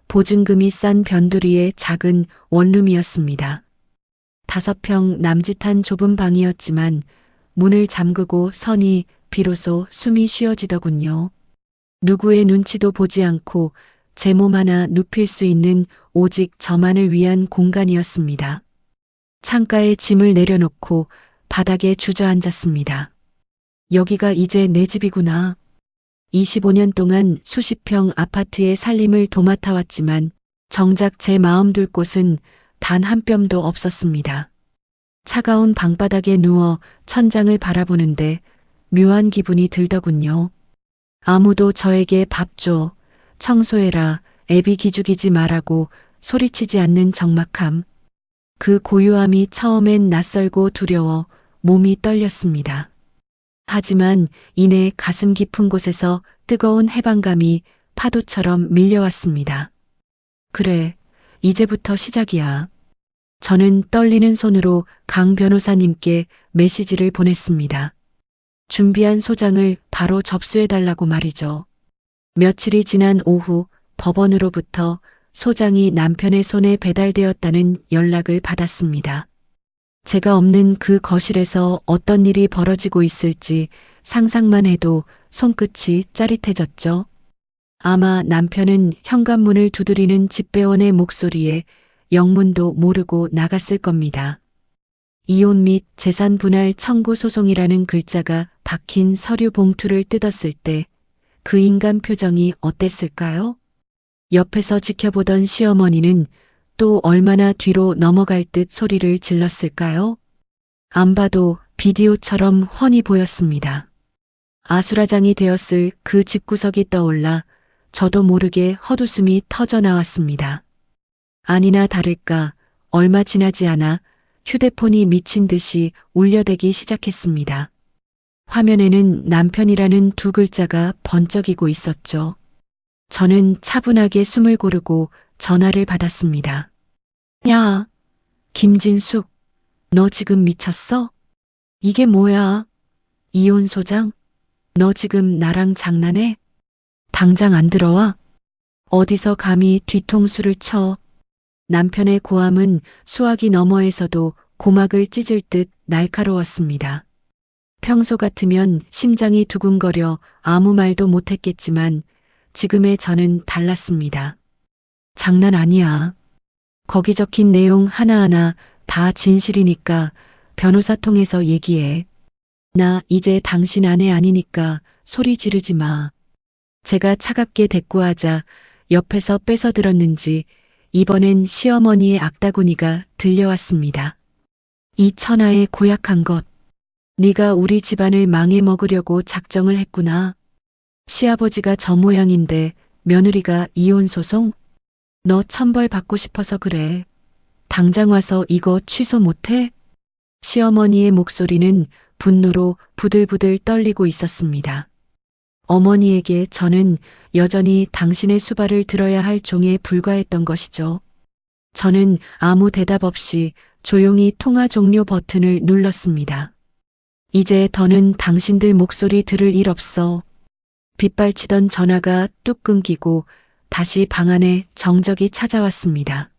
보증금이 싼 변두리의 작은 원룸이었습니다. 5평 남짓한 좁은 방이었지만 문을 잠그고 서니 비로소 숨이 쉬어지더군요. 누구의 눈치도 보지 않고 제 몸 하나 눕힐 수 있는 오직 저만을 위한 공간이었습니다. 창가에 짐을 내려놓고 바닥에 주저앉았습니다. 여기가 이제 내 집이구나. 25년 동안 수십 평 아파트의 살림을 도맡아왔지만 정작 제 마음 둘 곳은 단 한 뼘도 없었습니다. 차가운 방바닥에 누워 천장을 바라보는데 묘한 기분이 들더군요. 아무도 저에게 밥 줘, 청소해라, 애비 기죽이지 말라고 소리치지 않는 적막함. 그 고요함이 처음엔 낯설고 두려워 몸이 떨렸습니다. 하지만 이내 가슴 깊은 곳에서 뜨거운 해방감이 파도처럼 밀려왔습니다. 그래, 이제부터 시작이야. 저는 떨리는 손으로 강 변호사님께 메시지를 보냈습니다. 준비한 소장을 바로 접수해달라고 말이죠. 며칠이 지난 오후 법원으로부터 소장이 남편의 손에 배달되었다는 연락을 받았습니다. 제가 없는 그 거실에서 어떤 일이 벌어지고 있을지 상상만 해도 손끝이 짜릿해졌죠. 아마 남편은 현관문을 두드리는 집배원의 목소리에 영문도 모르고 나갔을 겁니다. 이혼 및 재산 분할 청구 소송이라는 글자가 박힌 서류 봉투를 뜯었을 때 그 인간 표정이 어땠을까요? 옆에서 지켜보던 시어머니는 또 얼마나 뒤로 넘어갈 듯 소리를 질렀을까요? 안 봐도 비디오처럼 훤히 보였습니다. 아수라장이 되었을 그 집구석이 떠올라 저도 모르게 헛웃음이 터져 나왔습니다. 아니나 다를까 얼마 지나지 않아 휴대폰이 미친 듯이 울려대기 시작했습니다. 화면에는 남편이라는 두 글자가 번쩍이고 있었죠. 저는 차분하게 숨을 고르고 전화를 받았습니다. 야, 김진숙, 너 지금 미쳤어? 이게 뭐야? 이혼 소장? 너 지금 나랑 장난해? 당장 안 들어와? 어디서 감히 뒤통수를 쳐? 남편의 고함은 수화기 너머에서도 고막을 찢을 듯 날카로웠습니다. 평소 같으면 심장이 두근거려 아무 말도 못했겠지만 지금의 저는 달랐습니다. 장난 아니야. 거기 적힌 내용 하나하나 다 진실이니까 변호사 통해서 얘기해. 나 이제 당신 아내 아니니까 소리 지르지 마. 제가 차갑게 대꾸하자 옆에서 뺏어 들었는지 이번엔 시어머니의 악다구니가 들려왔습니다. 이 천하의 고약한 것. 네가 우리 집안을 망해 먹으려고 작정을 했구나. 시아버지가 저 모양인데 며느리가 이혼 소송? 너 천벌 받고 싶어서 그래. 당장 와서 이거 취소 못해? 시어머니의 목소리는 분노로 부들부들 떨리고 있었습니다. 어머니에게 저는 여전히 당신의 수발을 들어야 할 종에 불과했던 것이죠. 저는 아무 대답 없이 조용히 통화 종료 버튼을 눌렀습니다. 이제 더는 당신들 목소리 들을 일 없어. 빗발치던 전화가 뚝 끊기고 다시 방 안에 정적이 찾아왔습니다.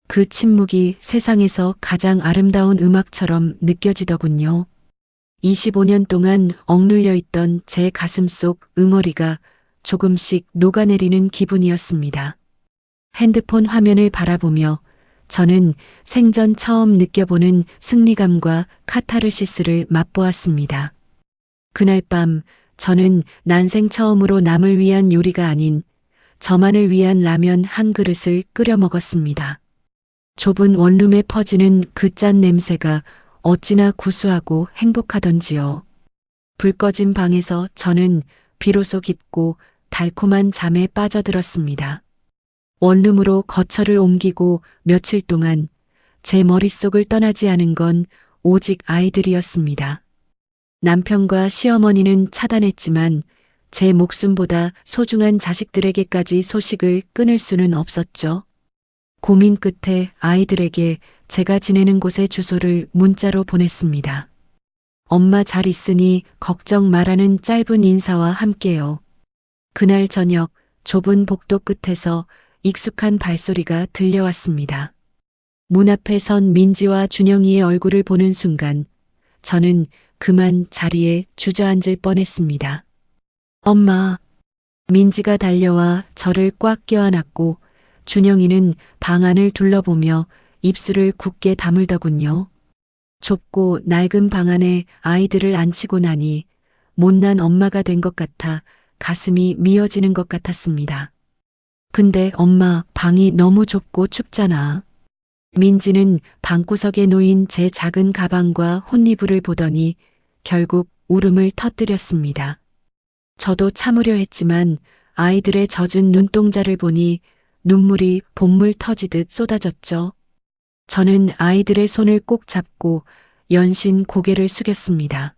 그 침묵이 세상에서 가장 아름다운 음악처럼 느껴지더군요. 25년 동안 억눌려 있던 제 가슴 속 응어리가 조금씩 녹아내리는 기분이었습니다. 핸드폰 화면을 바라보며 저는 생전 처음 느껴보는 승리감과 카타르시스를 맛보았습니다. 그날 밤 저는 난생 처음으로 남을 위한 요리가 아닌 저만을 위한 라면 한 그릇을 끓여 먹었습니다. 좁은 원룸에 퍼지는 그 짠 냄새가 어찌나 구수하고 행복하던지요. 불 꺼진 방에서 저는 비로소 깊고 달콤한 잠에 빠져들었습니다. 원룸으로 거처를 옮기고 며칠 동안 제 머릿속을 떠나지 않은 건 오직 아이들이었습니다. 남편과 시어머니는 차단했지만 제 목숨보다 소중한 자식들에게까지 소식을 끊을 수는 없었죠. 고민 끝에 아이들에게 제가 지내는 곳의 주소를 문자로 보냈습니다. 엄마 잘 있으니 걱정 마라는 짧은 인사와 함께요. 그날 저녁 좁은 복도 끝에서 익숙한 발소리가 들려왔습니다. 문 앞에 선 민지와 준영이의 얼굴을 보는 순간 저는 그만 자리에 주저앉을 뻔했습니다. 엄마. 민지가 달려와 저를 꽉 껴안았고 준영이는 방 안을 둘러보며 입술을 굳게 다물더군요. 좁고 낡은 방 안에 아이들을 안치고 나니 못난 엄마가 된 것 같아 가슴이 미어지는 것 같았습니다. 근데 엄마, 방이 너무 좁고 춥잖아. 민지는 방구석에 놓인 제 작은 가방과 혼이불을 보더니 결국 울음을 터뜨렸습니다. 저도 참으려 했지만 아이들의 젖은 눈동자를 보니 눈물이 본물 터지듯 쏟아졌죠. 저는 아이들의 손을 꼭 잡고 연신 고개를 숙였습니다.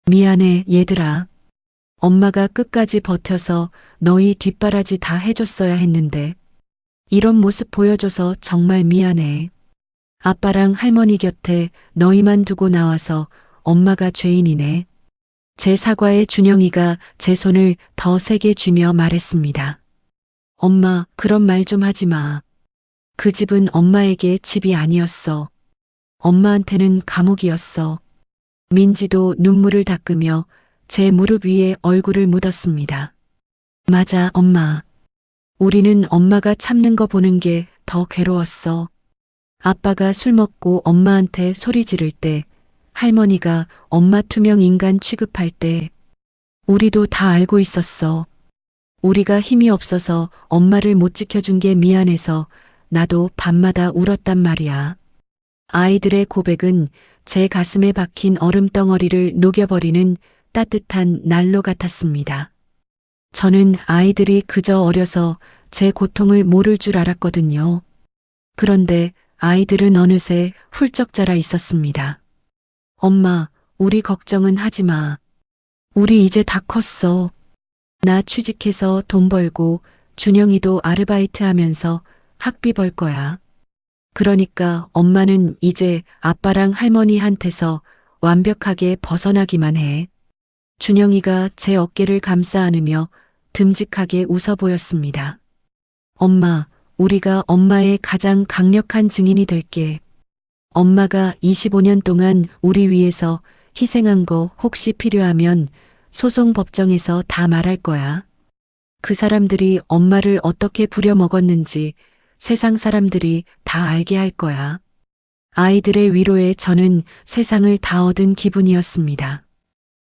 미안해, 얘들아. 엄마가 끝까지 버텨서 너희 뒷바라지 다 해줬어야 했는데 이런 모습 보여줘서 정말 미안해. 아빠랑 할머니 곁에 너희만 두고 나와서 엄마가 죄인이네. 제 사과에 준영이가 제 손을 더 세게 쥐며 말했습니다. 엄마, 그런 말 좀 하지 마. 그 집은 엄마에게 집이 아니었어. 엄마한테는 감옥이었어. 민지도 눈물을 닦으며 제 무릎 위에 얼굴을 묻었습니다. 맞아, 엄마. 우리는 엄마가 참는 거 보는 게 더 괴로웠어. 아빠가 술 먹고 엄마한테 소리 지를 때, 할머니가 엄마 투명 인간 취급할 때, 우리도 다 알고 있었어. 우리가 힘이 없어서 엄마를 못 지켜준 게 미안해서 나도 밤마다 울었단 말이야. 아이들의 고백은 제 가슴에 박힌 얼음덩어리를 녹여버리는 따뜻한 난로 같았습니다. 저는 아이들이 그저 어려서 제 고통을 모를 줄 알았거든요. 그런데 아이들은 어느새 훌쩍 자라 있었습니다. 엄마, 우리 걱정은 하지 마. 우리 이제 다 컸어. 나 취직해서 돈 벌고 준영이도 아르바이트 하면서 학비 벌 거야. 그러니까 엄마는 이제 아빠랑 할머니한테서 완벽하게 벗어나기만 해. 준영이가 제 어깨를 감싸 안으며 듬직하게 웃어 보였습니다. 엄마, 우리가 엄마의 가장 강력한 증인이 될게. 엄마가 25년 동안 우리 위해서 희생한 거 혹시 필요하면 소송 법정에서 다 말할 거야. 그 사람들이 엄마를 어떻게 부려먹었는지 세상 사람들이 다 알게 할 거야. 아이들의 위로에 저는 세상을 다 얻은 기분이었습니다.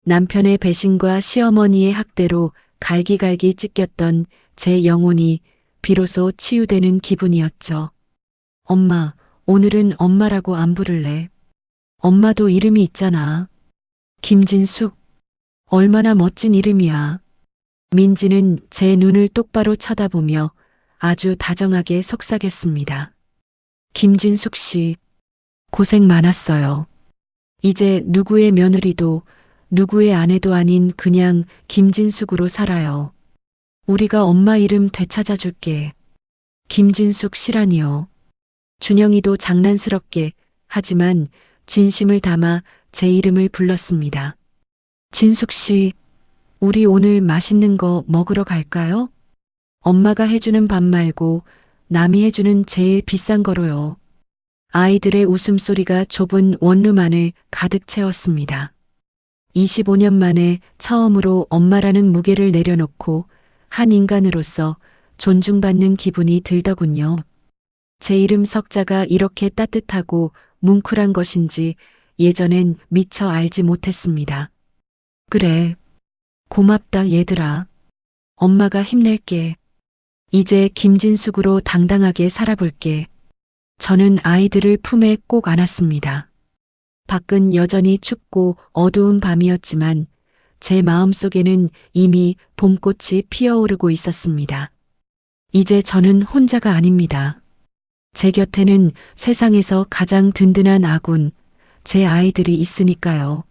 남편의 배신과 시어머니의 학대로 갈기갈기 찢겼던 제 영혼이 비로소 치유되는 기분이었죠. 엄마, 오늘은 엄마라고 안 부를래. 엄마도 이름이 있잖아. 김진숙. 얼마나 멋진 이름이야. 민지는 제 눈을 똑바로 쳐다보며 아주 다정하게 속삭였습니다. 김진숙 씨, 고생 많았어요. 이제 누구의 며느리도 누구의 아내도 아닌 그냥 김진숙으로 살아요. 우리가 엄마 이름 되찾아 줄게. 김진숙 씨라니요. 준영이도 장난스럽게 하지만 진심을 담아 제 이름을 불렀습니다. 진숙 씨, 우리 오늘 맛있는 거 먹으러 갈까요? 엄마가 해주는 밥 말고 남이 해주는 제일 비싼 거로요. 아이들의 웃음소리가 좁은 원룸 안을 가득 채웠습니다. 25년 만에 처음으로 엄마라는 무게를 내려놓고 한 인간으로서 존중받는 기분이 들더군요. 제 이름 석자가 이렇게 따뜻하고 뭉클한 것인지 예전엔 미처 알지 못했습니다. 그래. 고맙다 얘들아. 엄마가 힘낼게. 이제 김진숙으로 당당하게 살아볼게. 저는 아이들을 품에 꼭 안았습니다. 밖은 여전히 춥고 어두운 밤이었지만 제 마음속에는 이미 봄꽃이 피어오르고 있었습니다. 이제 저는 혼자가 아닙니다. 제 곁에는 세상에서 가장 든든한 아군, 제 아이들이 있으니까요.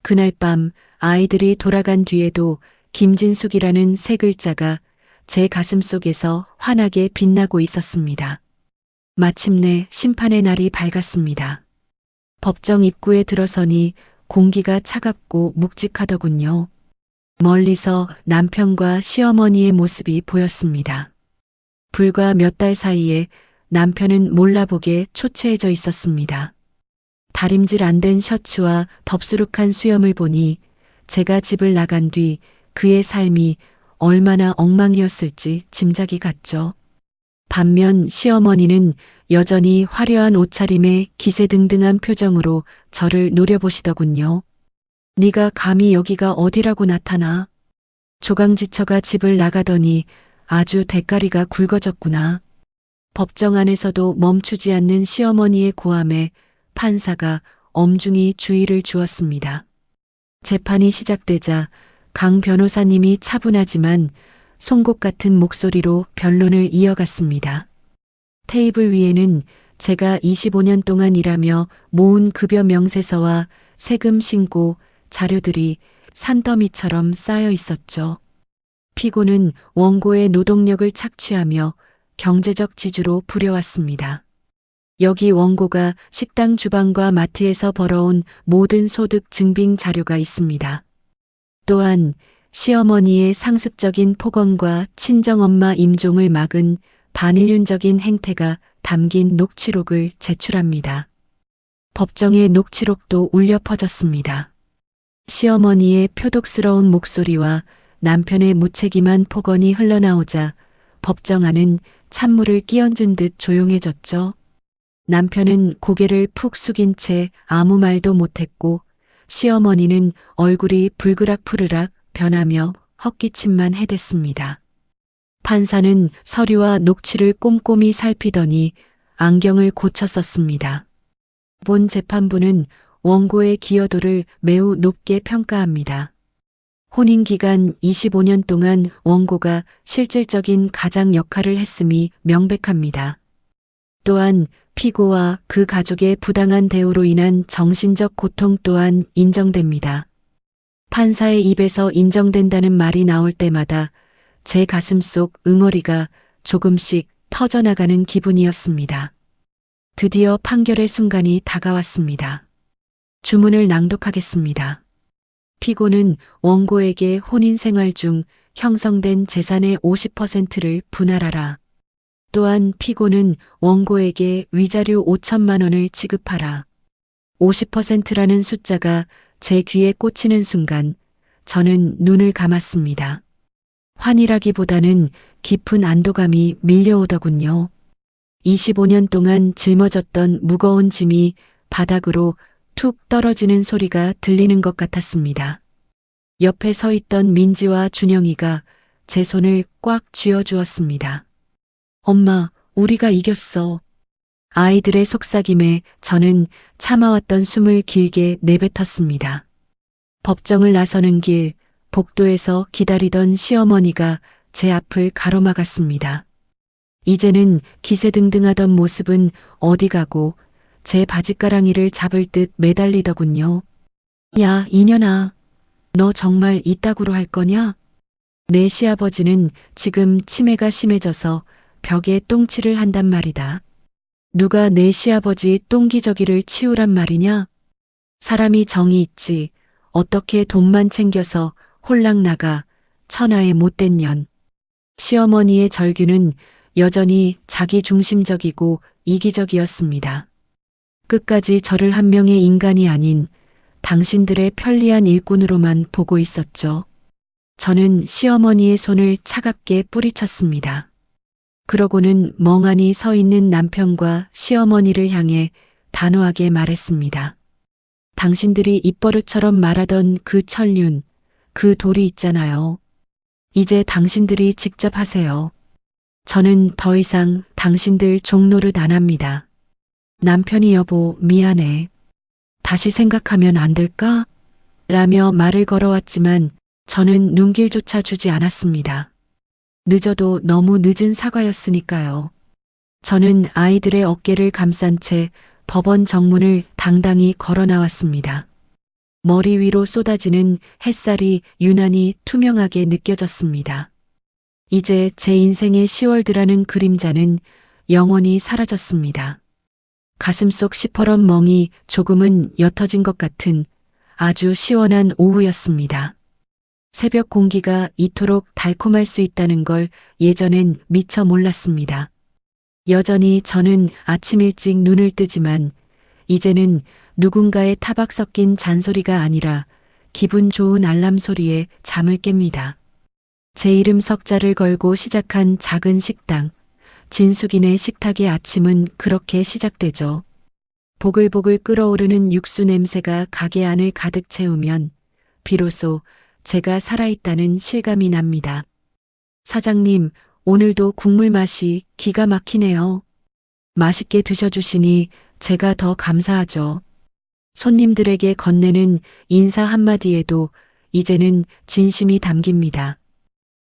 그날 밤 아이들이 돌아간 뒤에도 김진숙이라는 세 글자가 제 가슴 속에서 환하게 빛나고 있었습니다. 마침내 심판의 날이 밝았습니다. 법정 입구에 들어서니 공기가 차갑고 묵직하더군요. 멀리서 남편과 시어머니의 모습이 보였습니다. 불과 몇 달 사이에 남편은 몰라보게 초췌해져 있었습니다. 다림질 안 된 셔츠와 덥수룩한 수염을 보니 제가 집을 나간 뒤 그의 삶이 얼마나 엉망이었을지 짐작이 갔죠. 반면 시어머니는 여전히 화려한 옷차림에 기세등등한 표정으로 저를 노려보시더군요. 네가 감히 여기가 어디라고 나타나? 조강지처가 집을 나가더니 아주 대가리가 굵어졌구나. 법정 안에서도 멈추지 않는 시어머니의 고함에 판사가 엄중히 주의를 주었습니다. 재판이 시작되자 강 변호사님이 차분하지만 송곳 같은 목소리로 변론을 이어갔습니다. 테이블 위에는 제가 25년 동안 일하며 모은 급여 명세서와 세금 신고 자료들이 산더미처럼 쌓여 있었죠. 피고는 원고의 노동력을 착취하며 경제적 지주로 부려왔습니다. 여기 원고가 식당 주방과 마트에서 벌어온 모든 소득 증빙 자료가 있습니다. 또한 시어머니의 상습적인 폭언과 친정엄마 임종을 막은 반인륜적인 행태가 담긴 녹취록을 제출합니다. 법정의 녹취록도 울려 퍼졌습니다. 시어머니의 표독스러운 목소리와 남편의 무책임한 폭언이 흘러나오자 법정 안은 찬물을 끼얹은 듯 조용해졌죠. 남편은 고개를 푹 숙인 채 아무 말도 못했고 시어머니는 얼굴이 불그락푸르락 변하며 헛기침만 해댔습니다. 판사는 서류와 녹취를 꼼꼼히 살피더니 안경을 고쳐 썼습니다. 본 재판부는 원고의 기여도를 매우 높게 평가합니다. 혼인 기간 25년 동안 원고가 실질적인 가장 역할을 했음이 명백합니다. 또한 피고와 그 가족의 부당한 대우로 인한 정신적 고통 또한 인정됩니다. 판사의 입에서 인정된다는 말이 나올 때마다 제 가슴 속 응어리가 조금씩 터져나가는 기분이었습니다. 드디어 판결의 순간이 다가왔습니다. 주문을 낭독하겠습니다. 피고는 원고에게 혼인 생활 중 형성된 재산의 50%를 분할하라. 또한 피고는 원고에게 위자료 5천만 원을 지급하라. 50%라는 숫자가 제 귀에 꽂히는 순간 저는 눈을 감았습니다. 환희라기보다는 깊은 안도감이 밀려오더군요. 25년 동안 짊어졌던 무거운 짐이 바닥으로 툭 떨어지는 소리가 들리는 것 같았습니다. 옆에 서 있던 민지와 준영이가 제 손을 꽉 쥐어주었습니다. 엄마, 우리가 이겼어. 아이들의 속삭임에 저는 참아왔던 숨을 길게 내뱉었습니다. 법정을 나서는 길, 복도에서 기다리던 시어머니가 제 앞을 가로막았습니다. 이제는 기세등등하던 모습은 어디 가고 제 바짓가랑이를 잡을 듯 매달리더군요. 야, 이년아. 너 정말 이따구로 할 거냐? 내 시아버지는 지금 치매가 심해져서 벽에 똥칠을 한단 말이다. 누가 내 시아버지 똥기저귀를 치우란 말이냐? 사람이 정이 있지. 어떻게 돈만 챙겨서 홀랑 나가. 천하의 못된 년. 시어머니의 절규는 여전히 자기중심적이고 이기적이었습니다. 끝까지 저를 한 명의 인간이 아닌 당신들의 편리한 일꾼으로만 보고 있었죠. 저는 시어머니의 손을 차갑게 뿌리쳤습니다. 그러고는 멍하니 서 있는 남편과 시어머니를 향해 단호하게 말했습니다. 당신들이 입버릇처럼 말하던 그 천륜, 그 돌이 있잖아요. 이제 당신들이 직접 하세요. 저는 더 이상 당신들 종노릇 안 합니다. 남편이 여보, 미안해. 다시 생각하면 안 될까? 라며 말을 걸어왔지만 저는 눈길조차 주지 않았습니다. 늦어도 너무 늦은 사과였으니까요. 저는 아이들의 어깨를 감싼 채 법원 정문을 당당히 걸어 나왔습니다. 머리 위로 쏟아지는 햇살이 유난히 투명하게 느껴졌습니다. 이제 제 인생의 10월드라는 그림자는 영원히 사라졌습니다. 가슴속 시퍼런 멍이 조금은 옅어진 것 같은 아주 시원한 오후였습니다. 새벽 공기가 이토록 달콤할 수 있다는 걸 예전엔 미처 몰랐습니다. 여전히 저는 아침 일찍 눈을 뜨지만 이제는 누군가의 타박 섞인 잔소리가 아니라 기분 좋은 알람 소리에 잠을 깹니다. 제 이름 석자를 걸고 시작한 작은 식당, 진숙이네 식탁의 아침은 그렇게 시작되죠. 보글보글 끓어오르는 육수 냄새가 가게 안을 가득 채우면 비로소 제가 살아있다는 실감이 납니다. 사장님, 오늘도 국물 맛이 기가 막히네요. 맛있게 드셔주시니 제가 더 감사하죠. 손님들에게 건네는 인사 한마디에도 이제는 진심이 담깁니다.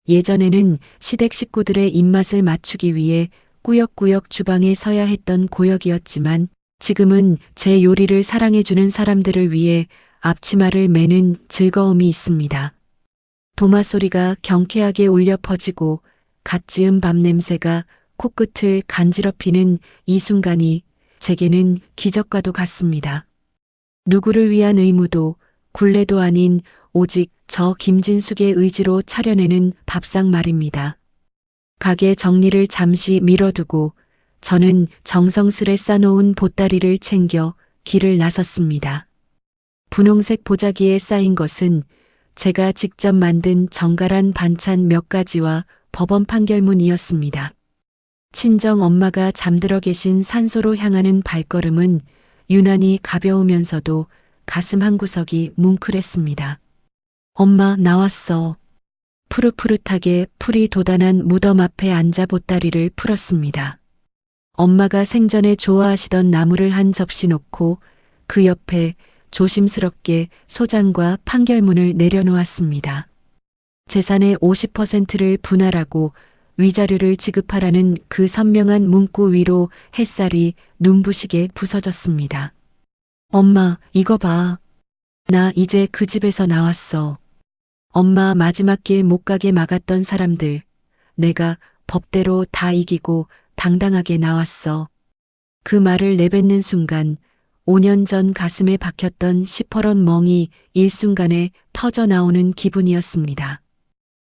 예전에는 시댁 식구들의 입맛을 맞추기 위해 꾸역꾸역 주방에 서야 했던 고역이었지만 지금은 제 요리를 사랑해주는 사람들을 위해 앞치마를 매는 즐거움이 있습니다. 도마 소리가 경쾌하게 울려 퍼지고 갓 지은 밥 냄새가 코끝을 간지럽히는 이 순간이 제게는 기적과도 같습니다. 누구를 위한 의무도 굴레도 아닌 오직 저 김진숙의 의지로 차려내는 밥상 말입니다. 가게 정리를 잠시 미뤄두고 저는 정성스레 싸놓은 보따리를 챙겨 길을 나섰습니다. 분홍색 보자기에 쌓인 것은 제가 직접 만든 정갈한 반찬 몇 가지와 법원 판결문이었습니다. 친정 엄마가 잠들어 계신 산소로 향하는 발걸음은 유난히 가벼우면서도 가슴 한구석이 뭉클했습니다. 엄마, 나왔어. 푸릇푸릇하게 풀이 돋아난 무덤 앞에 앉아 보따리를 풀었습니다. 엄마가 생전에 좋아하시던 나물을 한 접시 놓고 그 옆에 조심스럽게 소장과 판결문을 내려놓았습니다. 재산의 50%를 분할하고 위자료를 지급하라는 그 선명한 문구 위로 햇살이 눈부시게 부서졌습니다. 엄마, 이거 봐. 나 이제 그 집에서 나왔어. 엄마 마지막 길 못 가게 막았던 사람들, 내가 법대로 다 이기고 당당하게 나왔어. 그 말을 내뱉는 순간 5년 전 가슴에 박혔던 시퍼런 멍이 일순간에 터져 나오는 기분이었습니다.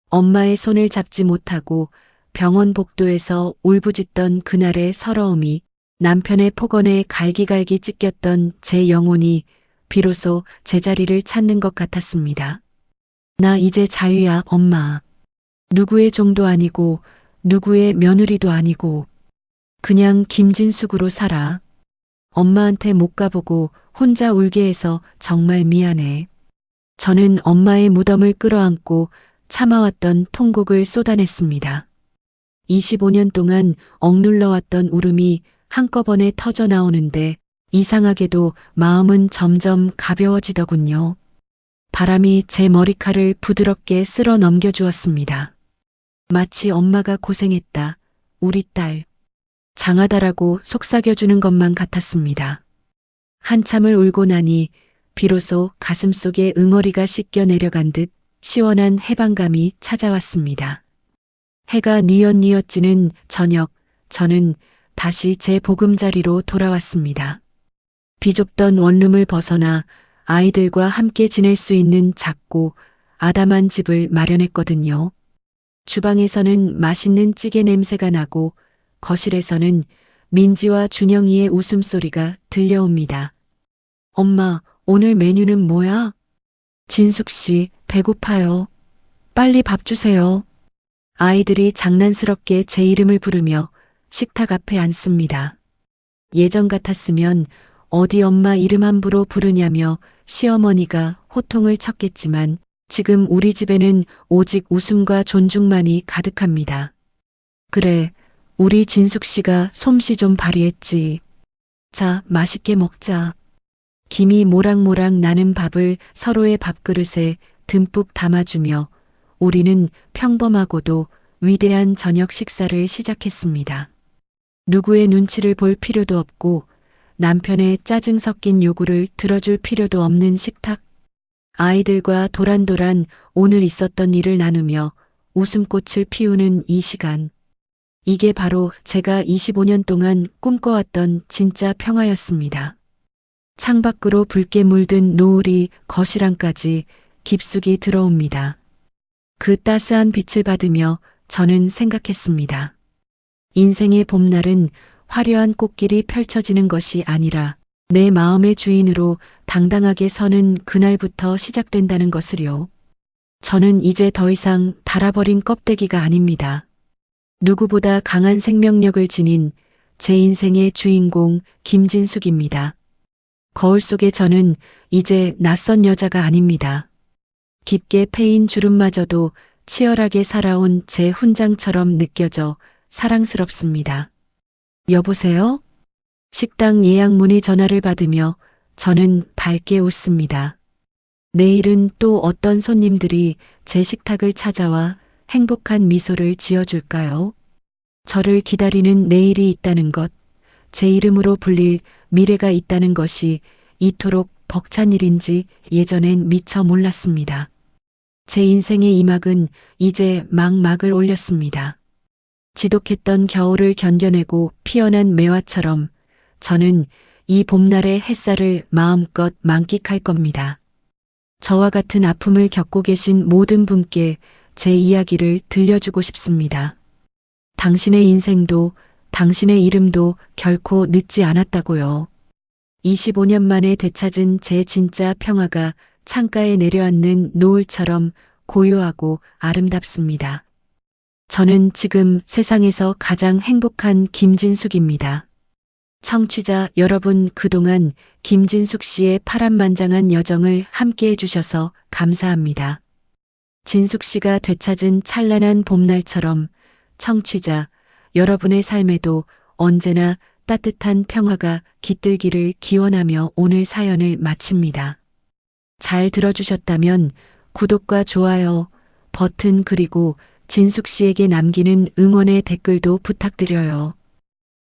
엄마의 손을 잡지 못하고 병원 복도에서 울부짖던 그날의 서러움이 남편의 폭언에 갈기갈기 찢겼던 제 영혼이 비로소 제자리를 찾는 것 같았습니다. 나 이제 자유야, 엄마. 누구의 종도 아니고 누구의 며느리도 아니고 그냥 김진숙으로 살아. 엄마한테 못 가보고 혼자 울게 해서 정말 미안해. 저는 엄마의 무덤을 끌어안고 참아왔던 통곡을 쏟아냈습니다. 25년 동안 억눌러왔던 울음이 한꺼번에 터져 나오는데 이상하게도 마음은 점점 가벼워지더군요. 바람이 제 머리칼을 부드럽게 쓸어 넘겨주었습니다. 마치 엄마가 고생했다, 우리 딸. 장하다라고 속삭여주는 것만 같았습니다. 한참을 울고 나니 비로소 가슴속에 응어리가 씻겨 내려간 듯 시원한 해방감이 찾아왔습니다. 해가 뉘엿뉘엿 지는 저녁, 저는 다시 제 보금자리로 돌아왔습니다. 비좁던 원룸을 벗어나 아이들과 함께 지낼 수 있는 작고 아담한 집을 마련했거든요. 주방에서는 맛있는 찌개 냄새가 나고 거실에서는 민지와 준영이의 웃음소리가 들려옵니다. 엄마, 오늘 메뉴는 뭐야? 진숙 씨, 배고파요. 빨리 밥 주세요. 아이들이 장난스럽게 제 이름을 부르며 식탁 앞에 앉습니다. 예전 같았으면 어디 엄마 이름 함부로 부르냐며 시어머니가 호통을 쳤겠지만 지금 우리 집에는 오직 웃음과 존중만이 가득합니다. 그래, 우리 진숙 씨가 솜씨 좀 발휘했지. 자, 맛있게 먹자. 김이 모락모락 나는 밥을 서로의 밥그릇에 듬뿍 담아주며 우리는 평범하고도 위대한 저녁 식사를 시작했습니다. 누구의 눈치를 볼 필요도 없고 남편의 짜증 섞인 요구를 들어줄 필요도 없는 식탁. 아이들과 도란도란 오늘 있었던 일을 나누며 웃음꽃을 피우는 이 시간. 이게 바로 제가 25년 동안 꿈꿔왔던 진짜 평화였습니다. 창밖으로 붉게 물든 노을이 거실 안까지 깊숙이 들어옵니다. 그 따스한 빛을 받으며 저는 생각했습니다. 인생의 봄날은 화려한 꽃길이 펼쳐지는 것이 아니라 내 마음의 주인으로 당당하게 서는 그날부터 시작된다는 것을요. 저는 이제 더 이상 닳아버린 껍데기가 아닙니다. 누구보다 강한 생명력을 지닌 제 인생의 주인공 김진숙입니다. 거울 속의 저는 이제 낯선 여자가 아닙니다. 깊게 패인 주름마저도 치열하게 살아온 제 훈장처럼 느껴져 사랑스럽습니다. 여보세요? 식당 예약문의 전화를 받으며 저는 밝게 웃습니다. 내일은 또 어떤 손님들이 제 식탁을 찾아와 행복한 미소를 지어줄까요? 저를 기다리는 내일이 있다는 것, 제 이름으로 불릴 미래가 있다는 것이 이토록 벅찬 일인지 예전엔 미처 몰랐습니다. 제 인생의 이 막은 이제 막을 올렸습니다. 지독했던 겨울을 견뎌내고 피어난 매화처럼 저는 이 봄날의 햇살을 마음껏 만끽할 겁니다. 저와 같은 아픔을 겪고 계신 모든 분께 제 이야기를 들려주고 싶습니다. 당신의 인생도 당신의 이름도 결코 늦지 않았다고요. 25년 만에 되찾은 제 진짜 평화가 창가에 내려앉는 노을처럼 고요하고 아름답습니다. 저는 지금 세상에서 가장 행복한 김진숙입니다. 청취자 여러분, 그동안 김진숙 씨의 파란만장한 여정을 함께 해주셔서 감사합니다. 진숙 씨가 되찾은 찬란한 봄날처럼 청취자 여러분의 삶에도 언제나 따뜻한 평화가 깃들기를 기원하며 오늘 사연을 마칩니다. 잘 들어주셨다면 구독과 좋아요 버튼 그리고 진숙 씨에게 남기는 응원의 댓글도 부탁드려요.